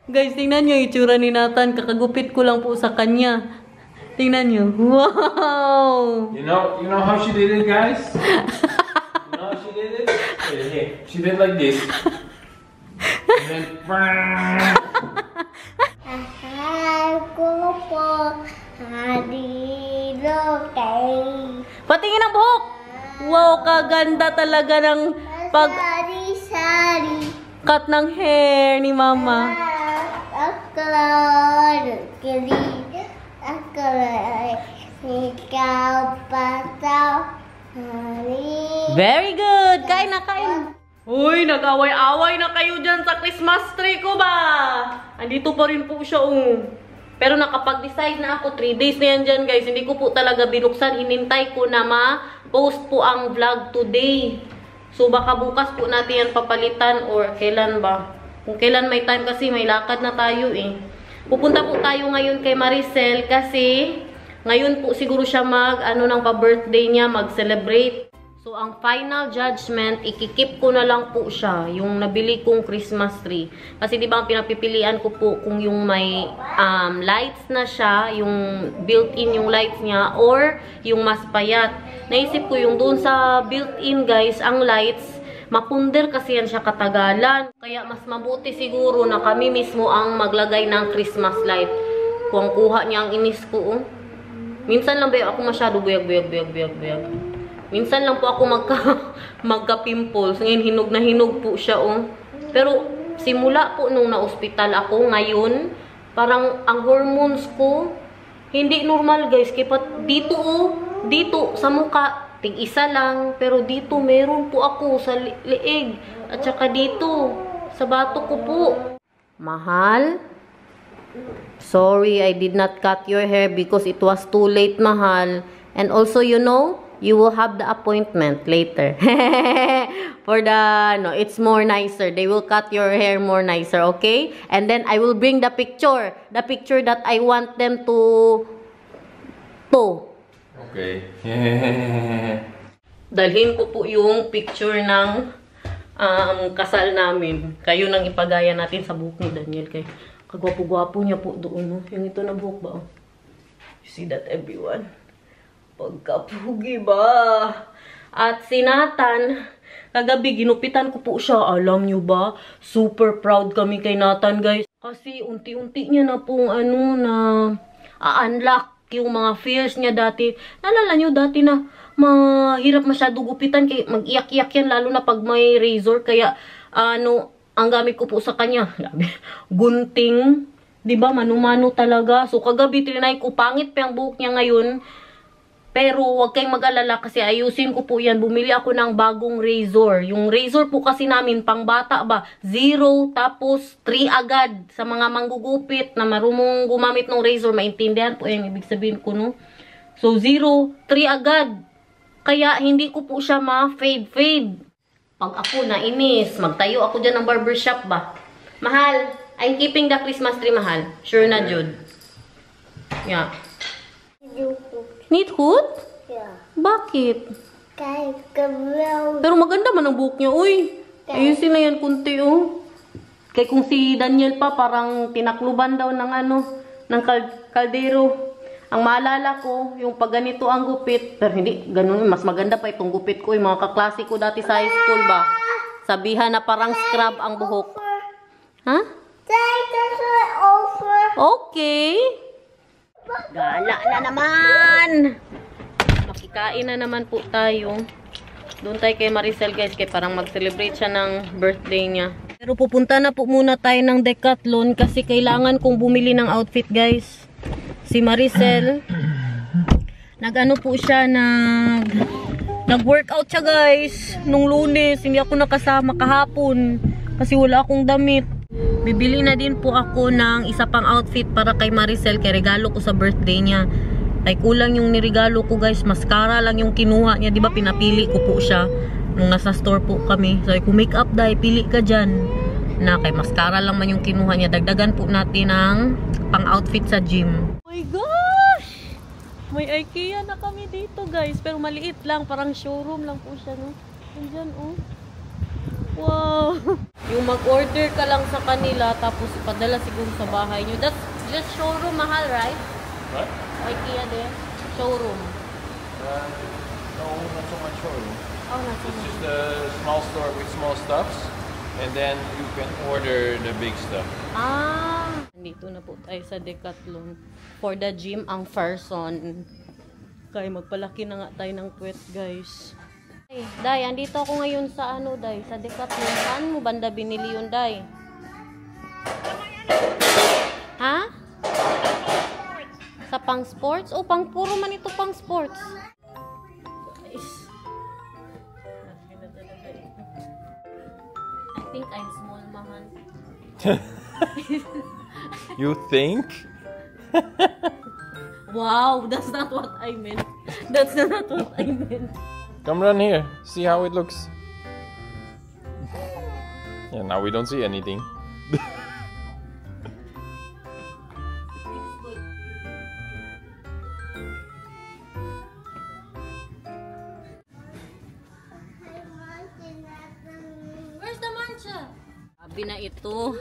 Guys, tingnan nyo yung itsura ni Nathan. Kakagupit ko lang po sa kanya. Tingnan nyo. Wow! You know how she did it, guys? You know how she did it? Here. She did like this. And then... Ako po. Halilo kay. Patingin ang buhok! Wow, kaganda talaga ng Sari-sari. cut ng hair ni Mama. Very good! Kain na, kain! Uy, nag-away-away na kayo dyan sa Christmas tree ko ba? Andito pa rin po siya, Pero nakapag-decide na ako, 3 days na yan dyan, guys. Hindi ko po talaga binuksan. Hinintay ko na ma-post po ang vlog today. So, baka bukas po natin yan papalitan or kailan ba? Kung kailan may time kasi may lakad na tayo Pupunta po tayo ngayon kay Maricel kasi ngayon po siguro siya ng pa-birthday niya, mag-celebrate. So, ang final judgment, ikikip ko na lang po siya, yung nabili kong Christmas tree. Kasi di ba ang pinapipilian ko po kung yung may lights na siya, yung built-in yung lights niya, or yung mas payat. Naisip ko yung doon sa built-in, guys, ang lights, mapunder kasi yan siya katagalan. Kaya mas mabuti siguro na kami mismo ang maglagay ng Christmas light. Kung kuha niya ang inis ko, Minsan lang ba ako masyado buyag. Minsan lang po ako magka-pimples. Ngayon, hinog na hinog po siya, Pero, simula po nung na-hospital ako, ngayon, parang ang hormones ko, hindi normal, guys. Kaya dito, dito, sa mukha, tig-isa lang. Pero dito, meron po ako sa liig. At saka dito, sa bato ko po. Mahal? Sorry, I did not cut your hair because it was too late, mahal. And also, you will have the appointment later. For it's more nicer. They will cut your hair more nicer, okay? And then I will bring the picture that I want them to. Okay. Dalhin ko po yung picture ng kasal namin. Kayo nang ipagaya natin sa buhok ni Daniel. Kay kagwapo-gwapo niya po doon, Yung ito na buhok ba, You see that, everyone? Pagkapugi ba? At si Nathan, kagabi ginupitan ko po siya. Alam nyo ba? Super proud kami kay Nathan, guys. Kasi unti-unti niya na pong unlock yung mga fears niya dati. Nalala nyo dati na mahirap masyado gupitan. Kaya mag-iyak-iyak yan lalo na pag may razor. Kaya ang gamit ko po sa kanya, gunting. Diba? Mano-mano talaga. So kagabi trinay ko, pangit pa yung buhok niya ngayon. Pero huwag kayong mag-alala kasi ayusin ko po yan. Bumili ako ng bagong razor. Yung razor po kasi namin, pang bata ba? 0 tapos 3 agad. Sa mga manggugupit na marunong gumamit ng razor, maintindihan po yung ibig sabihin ko, So 0, 3 agad. Kaya hindi ko po siya ma-fade. Pag ako nainis, magtayo ako dyan ng barbershop ba? Mahal, I'm keeping the Christmas tree, mahal. Sure na, Jude. Yeah. Need hood? Yeah. Bakit? Kay kabel. Pero maganda man ang buhok niya, Ayusin na yan kunti, Kaya kung si Daniel pa, parang tinakluban daw ng kaldero. Ang maalala ko, yung pag ganito ang gupit, pero hindi, ganun, mas maganda pa itong gupit ko. Yung mga kaklase ko dati sa high school ba? Sabihan na parang scrub ang buhok. Ha? Okay. Gala na naman. Makikain na naman po tayo. Doon tayo kay Maricel, guys, kaya parang mag-celebrate siya ng birthday niya. Pero pupunta na po muna tayo ng Decathlon kasi kailangan kong bumili ng outfit, guys. Si Maricel, nag-ano po siya, nag-workout siya, guys, nung Lunes. Hindi ako nakasama kahapon kasi wala akong damit. Bibili na din po ako ng isa pang outfit para kay Maricel, kay regalo ko sa birthday niya. Ay kulang yung niregalo ko, guys. Mascara lang yung kinuha niya, di ba? Pinapili ko po siya nung nasa store po kami. So kung makeup dahil, pili ka dyan. Na kay mascara lang man yung kinuha niya. Dagdagan po natin ng pang outfit sa gym. Oh my gosh! May IKEA na kami dito, guys. Pero maliit lang, parang showroom lang po siya, Andyan, Wow. Yung mag-order ka lang sa kanila, tapos ipadala siguro sa bahay nyo. That's just showroom, mahal, right? What? IKEA din. Showroom. No, not so much showroom. Oh, nasa It's just a small store with small stuffs, and then you can order the big stuff. Ah! Nandito na po tayo sa Decathlon. For the gym, ang Ferson. Kaya magpalaki na nga tayo ng puwet, guys. Day, andito ako ngayon sa ano, Day? Sa Decathlon. Saan mo banda binili yun, Day? Ha? Sa pang sports? Oh, pang puro man ito pang sports. Guys. I think I'm small, mahan. You think? Wow, that's not what I meant. That's not what I meant. Come run here. See how it looks. Yeah, now we don't see anything. Where's the mancha? Sabi na ito.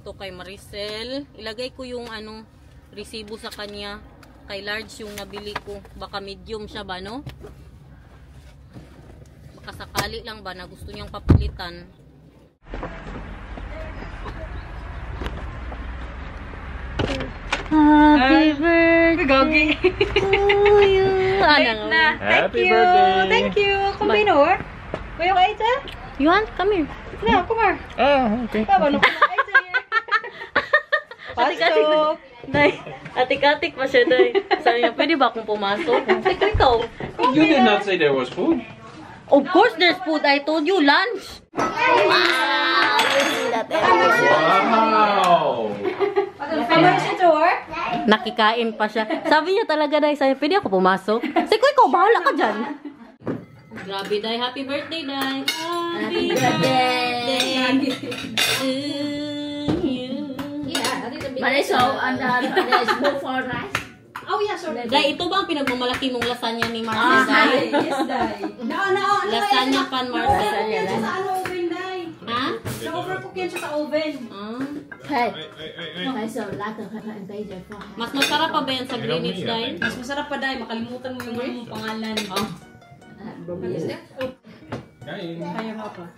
Ito kay Maricel. Ilagay ko yung ano, resibo sa kanya. Kay large yung nabili ko. Baka medium siya ba, no? Baka sakali lang ba na gusto niyang papalitan. Happy birthday to you. Happy birthday! Thank you. Kom binnen hoor. Wil je nog eten? Yuan, come here. Nou, kom maar. Oh, okay. We hebben nog wat eten hier. Atik-atik Pasto. Day, atik-atik pa siya, Day. Sabi niya, pwede ba akong pumasok? Sige, ikaw. You did not say there was food. Of course there's food. I told you, lunch. Wow! Wow! Ga maar zitten hoor. Nakikain pa siya. Sabi niya talaga, Day, sabi, pwede ako pumasok? Sige, ikaw, bahala ka dyan. Grabe, Day. Happy birthday, Day. Happy birthday to you. Marisol, and there's more for rice. Oh ja, sorry. Day, ito ba ang pinagmamalaki mong lasagna ni Marcel, Day? Yes, Dai. Nou, Lasagna pan, Marcel. Yan sa ano oven, Dai. Ha? Na-overcook yan siya sa oven. Ah. Hey, Marisol, later and beter for. Mas masarap pa ba yan sa Greenwich, Day? Mas masarap pa, Dai. Makalimutan mo yung ano, pangalan. Oh. Kain. Kaya mo pa.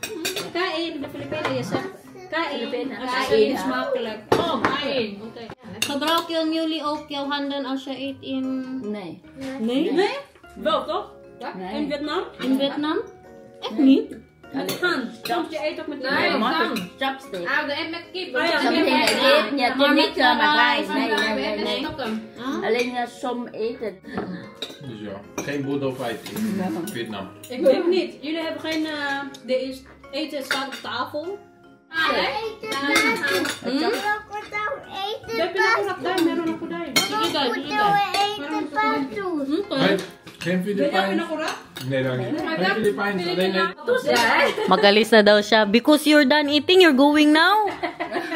Kain. De Filipino, yes, sir. Kain. Als je Kain, is smakelijk. Oh, kain. Okay. Gebruik je jullie ook jouw handen als je eet in... Nee. Nee? Nee? Wel, toch? Ja? Nee. In Vietnam? In Vietnam? Echt niet? Met hand. Soms je eet ook met Chopstick. Ah ja, Something like this. Ja, Maar niet met maar rijst. rice. Nee. Ah? Alleen som eten. Dus ja, geen boedelfight in Vietnam. Ik denk niet. Jullie hebben geen... eten staat op tafel. Heb je nog een gordijn? Meron ako dahil. Sige, Day. Sige, Day. Okay. Geen Wil jij Filipijns? nog een Nee, dank je. Geen Filipijns, alleen net. Magalis na daw siya. Because you're done eating, you're going now?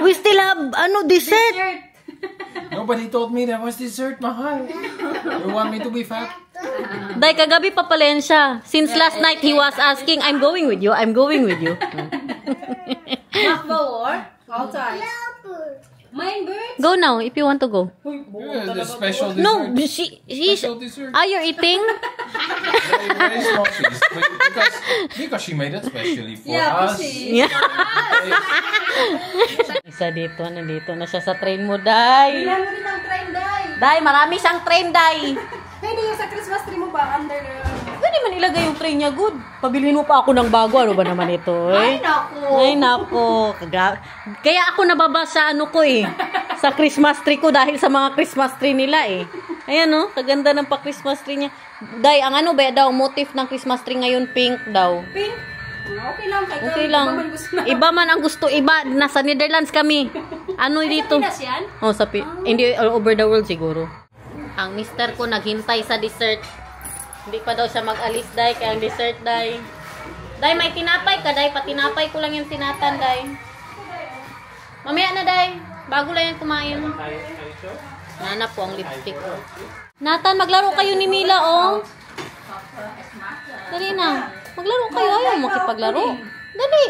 We still have, dessert. Nobody told me there was dessert, mahal. You want me to be fat? Day, kagabi pa pala yan siya. Since last night, he was asking, I'm going with you, I'm going with you. Mag wel hoor. Altijd. Mijn beurt. Go now, if you want to go. Yeah, the special dessert. No, she's... Special dessert. Ah, you're eating? Very small cheese. Because she made it specially for Ja, us. precies. Isa dito, nandito na siya sa train mo, Day. Bilang mo rin ang train, Day. Day, marami siyang train, Day. Hindi yung sa Christmas tree mo ba? Under the... Pwede man ilagay yung train niya, good. Pabilihin mo pa ako ng bago. Ano ba naman ito, eh? Ay, nako. Kaya ako nababa sa ano ko, eh. Sa Christmas tree ko dahil sa mga Christmas tree nila, eh. Ayan, no? Kaganda ng pa-Christmas tree niya. Day, ang ano ba daw, motif ng Christmas tree ngayon, pink daw. Pink? Okay lang. Okay lang. Iba man ang gusto, iba. Nasa Netherlands kami. Ano dito? Pinas yan? Oh, hindi all over the world siguro. Ang mister ko naghintay sa dessert. Hindi pa daw siya mag-alis, Day, kaya ang dessert, Day. Day, may tinapay ka, Day. Patinapay ko lang yung sinatan, Day. Mamaya na, Day. Bago lang yan kumain. Nanap po ang lipstick ko. Nathan, maglaro kayo ni Mila, oh. Dali na. Maglaro kayo. Ayaw makipaglaro. Dali.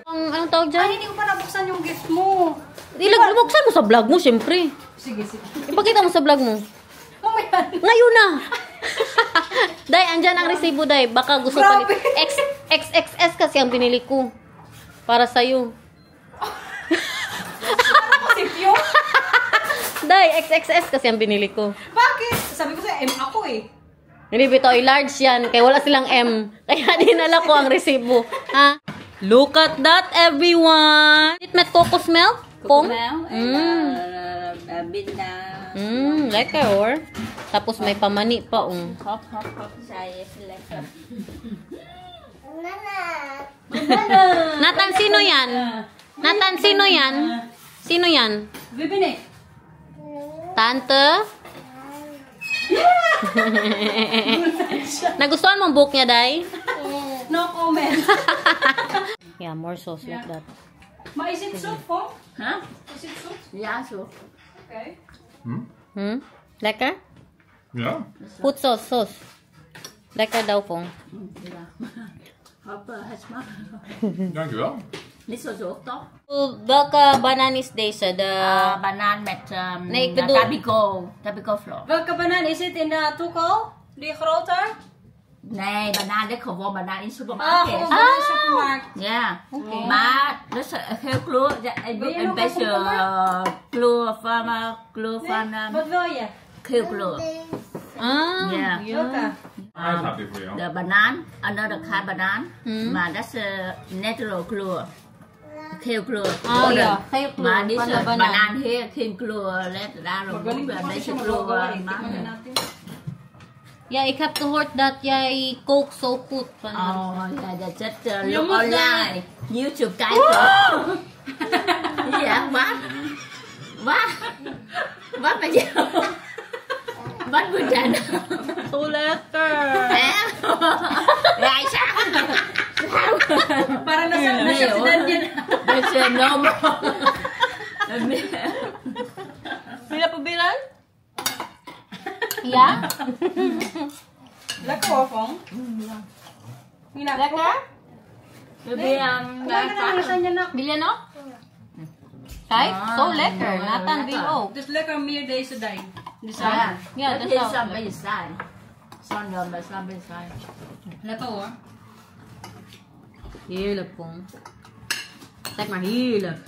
Anong tawag dyan? Ay, hindi ko pa nabuksan yung gift mo. Buksan mo sa vlog mo, syempre. Sige, sige. Ipakita mo sa vlog mo. Mamaya. Ngayon na! Day, andyan ang resibo, Day. Baka gusto pa Grabe. XXS kasi ang binili ko. Para sa'yo. Sipyo. Day, XXS kasi ang binili ko. Bakit? Sabi ko sa'yo, M ako eh. Hindi, bitoy, large yan. Kaya wala silang M. Kaya dinala ko ang resibo. Ha? Look at that, everyone! It met coco smell? Pong? Binda. Lekker hoor. Tapos may pamani pa, Hop, hop, hop. Saya lekker. Nathan, sino yan? Nathan, sino yan? Sino yan? Bibini. Tante? Nagustuhan mong book niya, Day? No comment. Yeah, more sauce like that. Ma, is it soup po? Huh? Is it soup? Yeah, so. Okay. Lekker? Ja. Put sauce. Lekker daw pong. Ja. Hop, hasma. Dankjewel. Niet zo zo, toch? Welke banaan is deze? De... Banaan met Nee, ik bedoel- tabico flour. Welke banaan is het in de toekel? Die groter? Nee, banaan, dit gewoon banaan in de Ah, supermarkt. gewoon bij de supermarkt. Ja, maar dus heel kleur, ja, Wil je een nog beetje een kleur van Wat wil je? geel kleur. Ah, Ja. Welke? I'm happy for you. De banaan, another kind banaan, maar dat is natural kleur. Geel kleur. Ah, ja, geel kleur Maar dit van is de banaan. banaan heel geen kleur, let daarom Magaling een po kasi beetje siya kleur. magagawa. Tingnan natin. ja, ik heb gehoord dat jij kookt zo goed. Van Oh, ja, dat is het Je look moet online. YouTube kijken. Ja, wat? Wat? Wat met jou? Wat moet jij nou? So lekker! Ja, isa. Para nasa si Daniel. Dat is normal. Bila pabilan? Ja? Lekker hoor, Fong. Lekker? Jadi Kumain ka na sa niya na. Wil je nog? Kijk, zo lekker. Nathan wil ook. Dus lekker meer deze dij. Dus Ja, Ja, dat dat is zou- een beetje saai. Zonder met een beetje saai. lekker hoor. Heerlijk, Pong. Zeg maar heerlijk.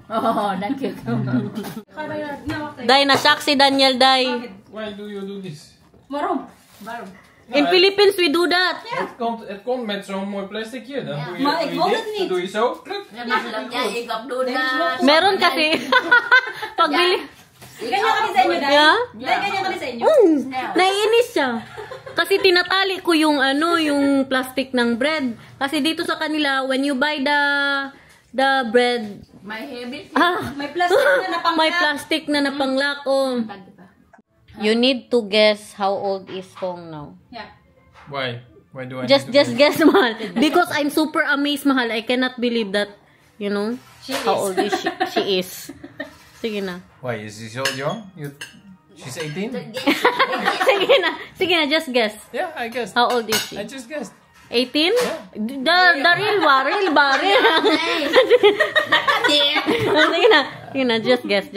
Oh, dank je. Ga na yan. Nou, wacht even. Day, nasyak si Daniel, Day. Bakit? Why do you do this? Waarom? Waarom? In Philippines, we do that. Het komt met zo'n mooi plasticje. Dan doe je, Maar doe ik je wil dit, het niet. Dan doe je zo. Pluk. Ja, maar ja, ik heb doen Meron kasi. Pagbili. Ganyan ka din sa inyo, Day? Yeah? Day, ganyan ka din sa inyo? Naiinis siya. Kasi tinatali ko yung yung plastic ng bread. Kasi dito sa kanila, when you buy the bread, My habit. May plastic na napangkat. may plastic na napanglak. Oh. You need to guess how old is Fong now. Yeah. Why? Why do I Just need to do guess, mahal. Because I'm super amazed, mahal. I cannot believe that, you know, how old is she is. Sige na. Why? Is she so young? She's 18? Sige na, just guess. Yeah, I guessed. How old is she? I just guessed. 18? The real ba? Real ba? Sige na, just guess.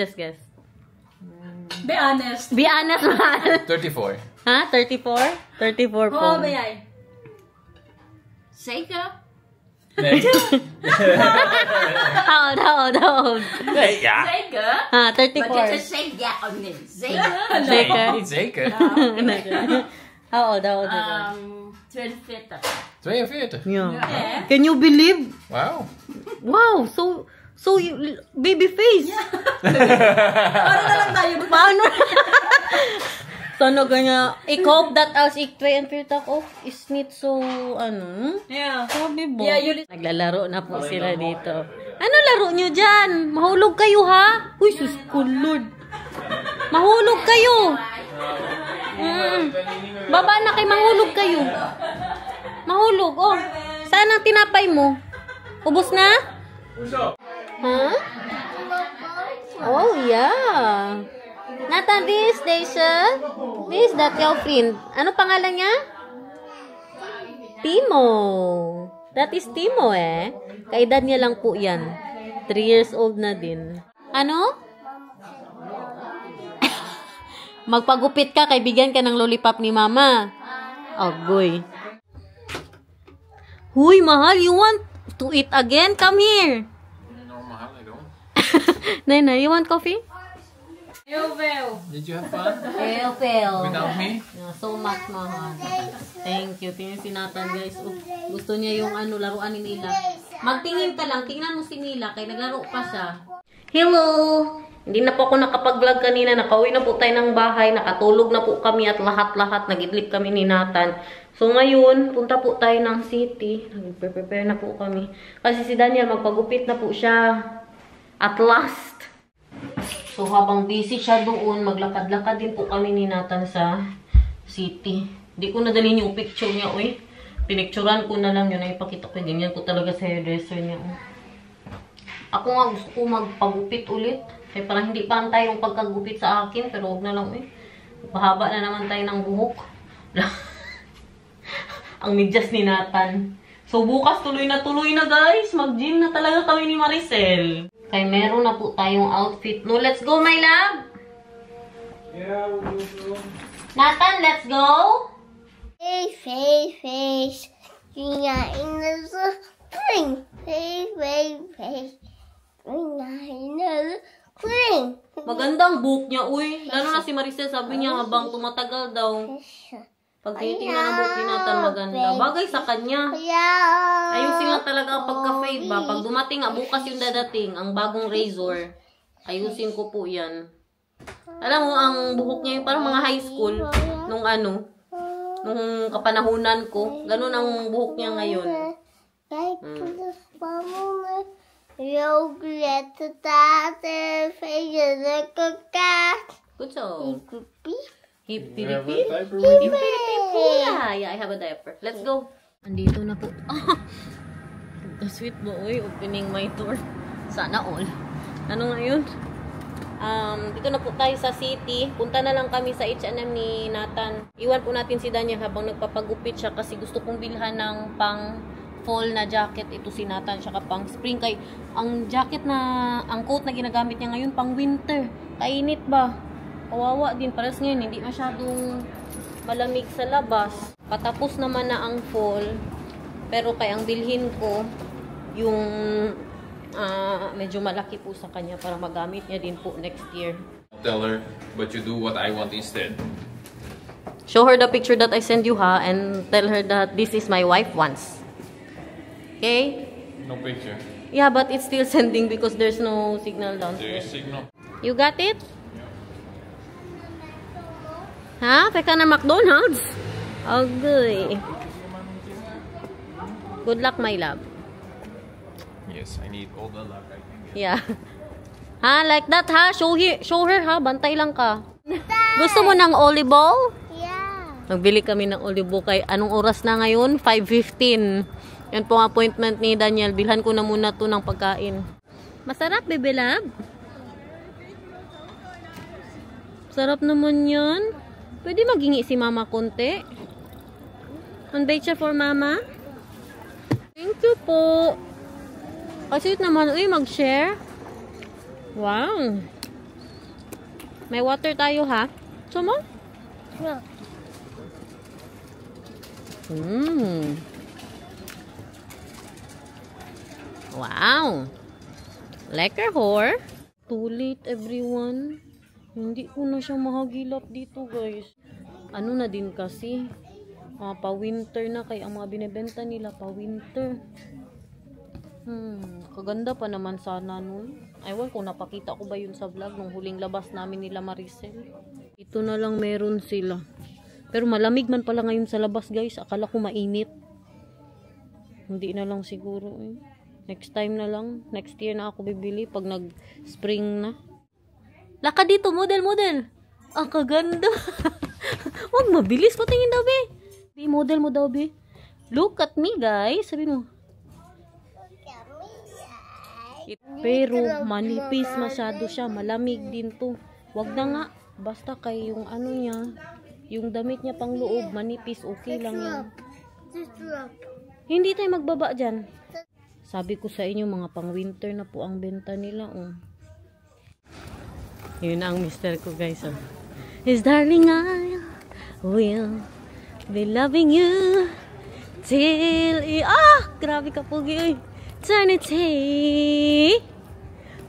Be honest. Be honest, mahal. 34. Ha? 34? 34 po. Oo, bayay. Zeker? Nee. How old? Nee, ja. Zeker? Ha, Maar dit 34. is zeker ja of nee? Zeker? Zeker? Nee, niet zeker. How old? 42. 42. Yeah. Can you believe? Wauw. Wow, so baby face. Paano na lang tayo? Paano? Sana ganyan. Ik hoop dat als ik 42 ook, is niet zo, Yeah. sabi mo. Yeah, you Naglalaro na po sila dito. Ano laro nyo dyan? Mahulog kayo, ha? Uy, sus ko, Lord. Mahulog kayo. Baba na kayo, mahulog kayo. Mahulog, oh. Saan ang tinapay mo? Ubus na? Huh? Oh, yeah. Nathan, this station. This that your friend. Ano pangalan niya? Timo. That is Timo eh. Kaedad niya lang po yan. 3 years old na din. Ano? Magpagupit ka, kay bigyan ka ng lollipop ni mama. Agoy. Huy, mahal, you want to eat again? Come here. No, mahal, I don't. Nana, you want coffee? Did you have fun Pel. without me? Yeah, so much, mahal. Thank you. Tingnan si Nathan, guys. Oh, gusto niya yung laruan ni Mila. Magtingin ka lang. Tingnan mo si Mila. Kaya naglaro pa siya. Hello! Hindi na po ako nakapag-vlog kanina. Nakauwi na po tayo ng bahay. Nakatulog na po kami at lahat-lahat. Nag-idlip kami ni Nathan. So ngayon, punta po tayo ng city. Nag-prepare na po kami. Kasi si Daniel, magpagupit na po siya. At last. So habang busy siya doon, maglakad-lakad din po kami ni Nathan sa city. Hindi ko nadalhin yung picture niya, uy. Pinicturan ko na lang yun. Ipakita ko. Ganyan ko talaga sa hairdresser niya. Ako nga gusto ko magpagupit ulit. Kaya parang hindi pantay yung pagkagupit sa akin. Pero huwag na lang, uy. Pahaba na naman tayo ng buhok. Ang medyas ni Nathan. So bukas tuloy na guys. Mag-gym na talaga kami ni Maricel. Kaya meron na po tayong outfit. No, let's go, my love! Yeah, we'll go. Nathan, let's go! Face. You're in the spring. Face. You're in the spring. Magandang book niya, uy. Lalo na si Maricel, sabi niya habang tumatagal daw. Pag tinitingnan ang book ni Nathan, maganda. Bagay sa kanya. Yeah. Ayusin lang talaga ang pagka-fade ba. Pag dumating nga, bukas yung dadating, ang bagong razor. Ayusin ko po yan. Alam mo, ang buhok niya yung parang mga high school. Nung kapanahunan ko. Ganun ang buhok niya ngayon. Good job. Hip, You have a hip, diaper with you? Yeah, I have a diaper. Let's go. Andito na po. The sweet boy opening my door. Sana all. Ano ngayon? Dito na po tayo sa city. Punta na lang kami sa H&M ni Nathan. Iwan po natin si Daniel habang nagpapagupit siya kasi gusto kong bilhan ng pang fall na jacket. Ito si Nathan siya pang spring. Kay ang jacket na, ang coat na ginagamit niya ngayon pang winter. Kainit ba? Kawawa din. Pares ngayon, hindi masyadong malamig sa labas. Patapos naman na ang fall. Pero kaya ang bilhin ko, yung medyo malaki po sa kanya para magamit niya din po next year. Tell her, but you do what I want instead. Show her the picture that I send you, ha? And tell her that this is my wife wants. Okay? No picture. Yeah, but it's still sending because there's no signal There downstairs. is signal. You got it? Ha? Kaya ka na McDonald's? Okay. Good luck, my love. Yes, I need all the luck I can get. Yeah. Ha? Like that, ha? Show her, ha? Bantay lang ka. Gusto mo ng olive ball? Yeah. Nagbili kami ng olive ball kay anong oras na ngayon? 5:15. Yan po ang appointment ni Daniel. Bilhan ko na muna to ng pagkain. Masarap, baby love. Sarap naman yan. Pwede maghingi si mama konti. One siya for mama. Thank you po. Kasi naman, uy, mag-share. Wow. May water tayo, ha? Gusto mo? Yeah. Wow. Lekker hoor. Too late, everyone. Hindi ko na siya mahagilap dito, guys. Ano na din kasi, pa-winter na kaya ang mga binibenta nila pa-winter. Kaganda pa naman sana nun. Ewan kung napakita ko ba yun sa vlog nung huling labas namin nila Maricel. Ito na lang meron sila. Pero malamig man pala ngayon sa labas, guys. Akala ko mainit. Hindi na lang siguro eh. Next time na lang. Next year na ako bibili pag nag-spring na. Laka dito, model. Ang kaganda. Huwag mabilis, patingin daw, be. Model mo daw, be. Look at me, guys. Sabi mo. Pero manipis masyado siya. Malamig din to. Huwag na nga. Basta kay yung ano niya, yung damit niya pang loob, manipis, okay lang yan. Hindi tayo magbaba dyan. Sabi ko sa inyo, mga pang-winter na po ang benta nila. Oh. Yun ang mister ko, guys. Oh. His darling, I will be loving you till... Grabe ka, Pogi. Eternity.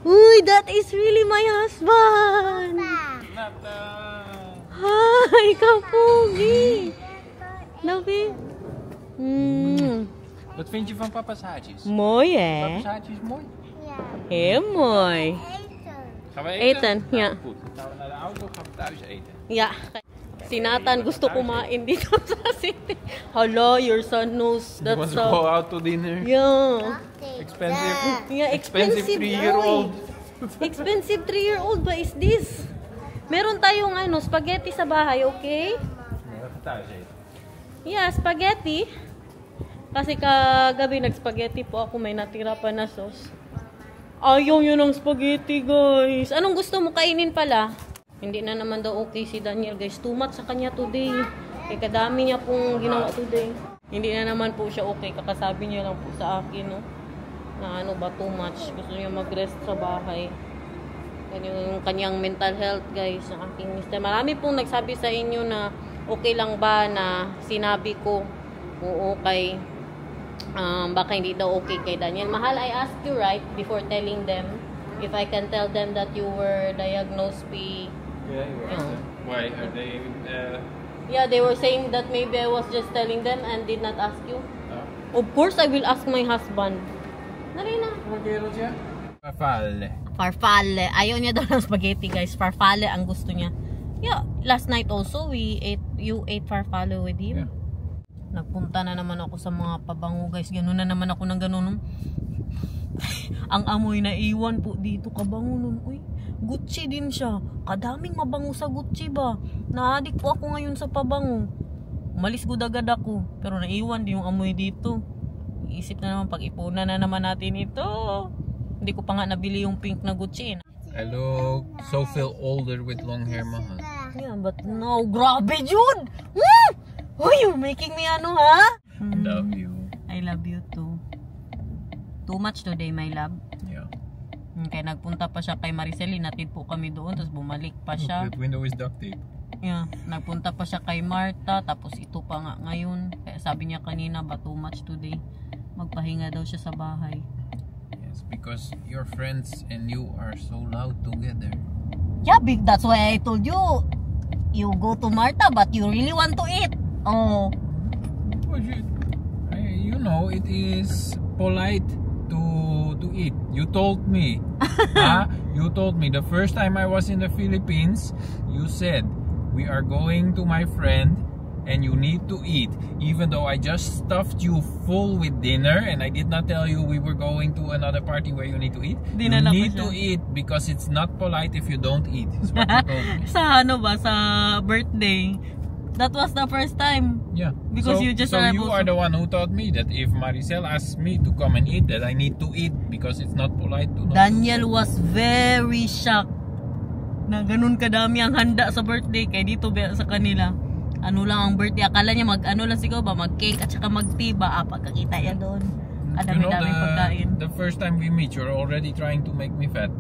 Uy, that is really my husband. Hi, Kapogi. Love you. Wat vind je van papa's haartjes? Mooi, hè? Papa's haartjes mooi. Heel mooi. Gaan we eten? Eten, ja. Goed, dan gaan we naar de auto, gaan we thuis eten. Yeah. Si Nathan gusto kumain dito sa city. Hello, your son knows You that's want to go out to dinner? Yeah. Expensive? Yeah, Expensive expensive 3-year-old. Expensive 3-year-old ba is this? Meron tayong spaghetti sa bahay, okay? Even thuis eten. Yeah, spaghetti. Kasi kagabi nag-spaghetti po ako, may natira pa na sauce. Ayaw yun ng spaghetti, guys. Anong gusto mo kainin pala? Hindi na naman daw okay si Daniel, guys. Too much sa kanya today. Kaya kadami niya pong ginawa today. Hindi na naman po siya okay. Kakasabi niya lang po sa akin, no? Na ba too much. Gusto niya mag-rest sa bahay. Yan yung kanyang mental health, guys. Ang aking mister. Marami pong nagsabi sa inyo na okay lang ba na sinabi ko oo kay baka hindi daw okay kay Daniel. Mahal, I asked you right before telling them if I can tell them that you were diagnosed with... Yeah, you were. Why? Are they... Yeah, they were saying that maybe I was just telling them and did not ask you. Of course, I will ask my husband. Dali na. Een kereltje? Farfalle. Farfalle. Ayaw niya daw ng spaghetti, guys. Farfalle ang gusto niya. Yeah, last night also, you ate farfalle with him. Yeah. Nagpunta na naman ako sa mga pabango, guys. Ganun na naman ako ng ganun. Ang amoy na iwan po dito, kabango nun. Uy, Gucci din siya. Kadaming mabango sa Gucci ba? Naadik po ako ngayon sa pabango. Umalis agad ako. Pero naiwan din yung amoy dito. Iisip na naman, pag-ipunan na naman natin ito. Hindi ko pa nga nabili yung pink na Gucci. I look so feel older with long hair, mahal. Yeah, but no, grabe yun! Oh, you're making me ha? Love you. I love you too. Too much today, my love. Yeah. Kaya nagpunta pa siya kay Maricel, natid po kami doon, tapos bumalik pa siya. That window is duct tape. Yeah, nagpunta pa siya kay Marta, tapos ito pa nga ngayon. Kaya sabi niya kanina ba too much today. Magpahinga daw siya sa bahay. Yes, because your friends and you are so loud together. Yeah, big. That's why I told you. You go to Marta, but you really want to eat. Oh. Well, you know, it is polite to eat. You told me. You told me the first time I was in the Philippines, you said, we are going to my friend and you need to eat. Even though I just stuffed you full with dinner and I did not tell you we were going to another party where you need to eat. You need to eat because it's not polite if you don't eat. Is what you told me. Sa sa birthday. That was the first time. Yeah. Because you just you are the one who taught me that if Maricel asks me to come and eat, that I need to eat because it's not polite to not. Daniel was very shocked na ganun kadami ang handa sa birthday kay dito sa kanila. Ano lang ang birthday, akala niya lang siguro ba mag-cake at saka mag-tea ba, pagkakita niya doon. Dami-daming pagkain. The first time we meet, you're already trying to make me fat.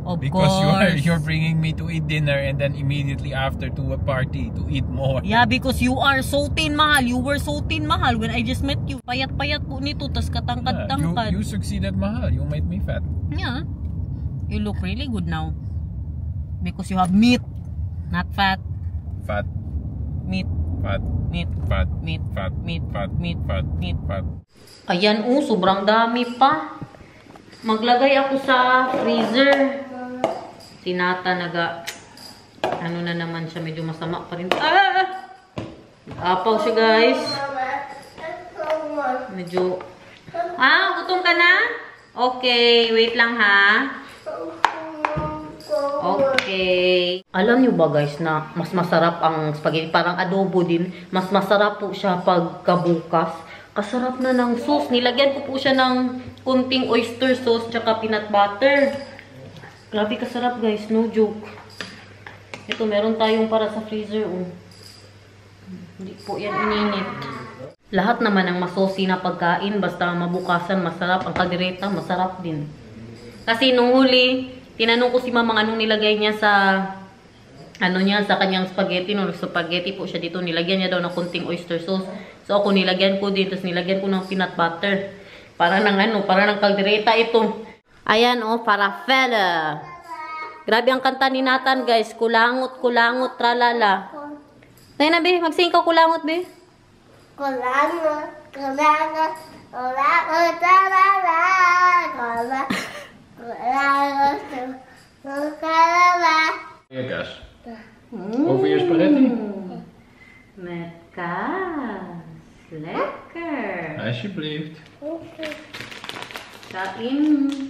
Of because course. you're bringing me to eat dinner and then immediately after to a party to eat more. Yeah, because you are so thin, mahal. You were so thin, mahal, when I just met you. Payat-payat po nito, tas katangkad-tangkad. You succeeded, mahal. You made me fat. Yeah. You look really good now. Because you have meat, not fat. Fat. Meat. Fat. Meat. Fat. Meat. Fat. Meat. Fat. Meat. Fat. Meat. Fat. Ayan, sobrang dami pa. Maglagay ako sa freezer. Si Nata ano na naman siya, medyo masama pa rin. Apaw siya, guys. Medyo gutom ka na? Okay, wait lang ha. Okay. Alam niyo ba, guys, na mas masarap ang spaghetti, parang adobo din. Mas masarap po siya pagkabukas. Kasarap na ng sauce. Nilagyan ko po siya ng kunting oyster sauce tsaka peanut butter. Grabe kasarap, guys. No joke. Ito, meron tayong para sa freezer. Hindi po yan ininit. Lahat naman ng masosi na pagkain, basta mabukasan, masarap. Ang kaldereta, masarap din. Kasi nung huli, tinanong ko si mama anong nilagay niya sa sa kanyang spaghetti. Nung spaghetti po siya dito, nilagyan niya daw ng kunting oyster sauce. So ako nilagyan ko din, tapos nilagyan ko ng peanut butter. Para ng kaldereta ito. Ayan para fella. Grabe ang kanta ni Nathan, guys. Kulangot, kulangot, tralala. Tayo na, be. Mag-sing ka kulangot, be. Kulangot, kulangot, kulangot, tralala. Kulangot, tralala. Gas. Over je spaghetti. Met kaas. Lekker. Alsjeblieft. Kain.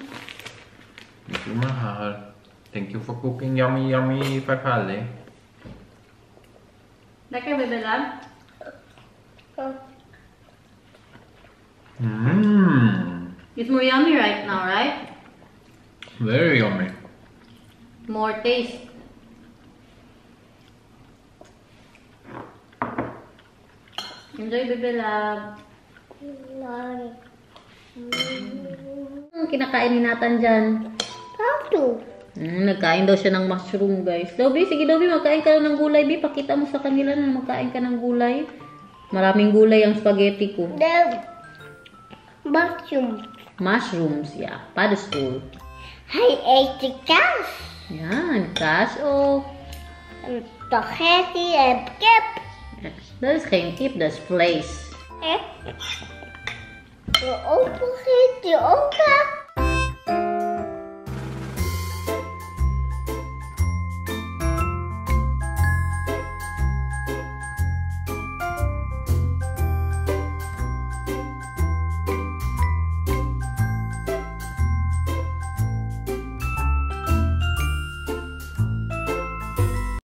Doe maar. Thank you for cooking yummy, yummy farfalle. Lekker, bebe lang. It's more yummy right now, right? Very yummy. More taste. Enjoy, bebe love. Kinakain ni Nathan dyan. Pato. Nagkain daw siya ng mushroom, guys. Dobby, sige Dobby, magkain ka ng gulay, Bi. Pakita mo sa kanila na magkain ka ng gulay. Maraming gulay ang spaghetti ko. The mushroom. Mushrooms, yeah. Padstool. I ate the gas. Yan, kaas o... Spaghetti and kip. Dat is geen kip, dat is vlees. De open giet, de open.